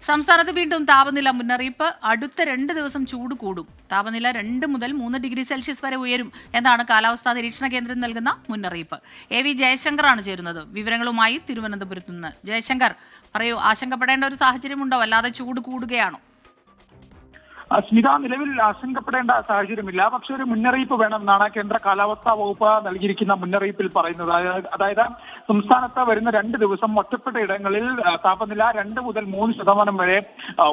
സംസ്ഥാനത്ത് വീണ്ടും താപനില മുന്നറിയിപ്പ്. അടുത്ത 2 ദിവസം ചൂട് കൂടും. താപനില 2 മുതൽ 3 ഡിഗ്രി സെൽഷ്യസ് വരെ ഉയരും എന്നാണ് കാലാവസ്ഥാ നിരീക്ഷണ കേന്ദ്രം നൽകുന്ന മുന്നറിയിപ്പ്. AV ജയശങ്കറാണ് ചേരുന്നത് വിവരങ്ങളുമായി തിരുവനന്തപുരത്ത് നിന്ന്. ജയശങ്കർ, പറയൂ, ആശങ്കപ്പെടേണ്ട ഒരു സാഹചര്യമുണ്ടോ? അല്ലാതെ ചൂട് കൂടുകയാണോ? സ്മിത, നിലവിൽ ആശങ്കപ്പെടേണ്ട സാഹചര്യമില്ല. പക്ഷെ ഒരു മുന്നറിയിപ്പ് വേണമെന്നാണ് കേന്ദ്ര കാലാവസ്ഥാ വകുപ്പ് നൽകിയിരിക്കുന്ന മുന്നറിയിപ്പിൽ പറയുന്നത്. അതായത് സംസ്ഥാനത്ത് വരുന്ന 2 ദിവസം ഒറ്റപ്പെട്ട ഇടങ്ങളിൽ താപനില 2 മുതൽ 3% വരെ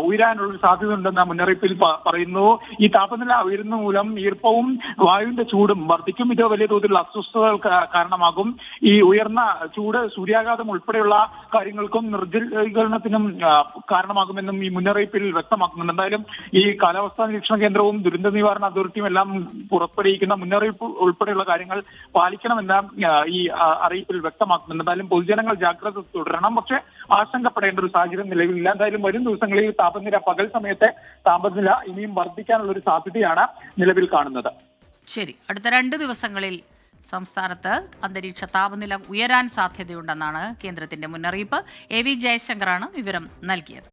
ഉയരാനുള്ള സാധ്യതയുണ്ടെന്ന മുന്നറിയിപ്പിൽ പറയുന്നു. ഈ താപനില ഉയരുന്ന മൂലം ഈർപ്പവും വായുവിന്റെ ചൂടും വർദ്ധിക്കും. ഇത് വലിയ തോതിലുള്ള അസ്വസ്ഥതകൾക്ക് കാരണമാകും. ഈ ഉയർന്ന ചൂട് സൂര്യാഘാതം ഉൾപ്പെടെയുള്ള കാര്യങ്ങൾക്കും നിർജ്ജലീകരണത്തിനും കാരണമാകുമെന്നും ഈ മുന്നറിയിപ്പിൽ വ്യക്തമാക്കുന്നുണ്ട്. എന്തായാലും ഈ കാലാവസ്ഥാ നിരീക്ഷണ കേന്ദ്രവും ദുരന്ത നിവാരണ അതോറിറ്റിയും എല്ലാം പുറപ്പെടുവിക്കുന്ന മുന്നറിയിപ്പ് ഉൾപ്പെടെയുള്ള കാര്യങ്ങൾ പാലിക്കണമെന്ന് ഈ അറിയിപ്പിൽ വ്യക്തമാക്കുന്നുണ്ട്. എന്തായാലും പൊതുജനങ്ങൾ ജാഗ്രത തുടരണം. പക്ഷേ ആശങ്കപ്പെടേണ്ട ഒരു സാഹചര്യം നിലവിലില്ല. എന്തായാലും വരും ദിവസങ്ങളിൽ താപനില പകൽ സമയത്തെ താപനില ഇനിയും വർദ്ധിക്കാനുള്ള ഒരു സാധ്യതയാണ് നിലവിൽ കാണുന്നത്. ശരി, അടുത്ത 2 ദിവസങ്ങളിൽ സംസ്ഥാനത്ത് അന്തരീക്ഷ താപനില ഉയരാൻ സാധ്യതയുണ്ടെന്നാണ് കേന്ദ്രത്തിന്റെ മുന്നറിയിപ്പ്. AV ജയശങ്കറാണ് വിവരം നൽകിയത്.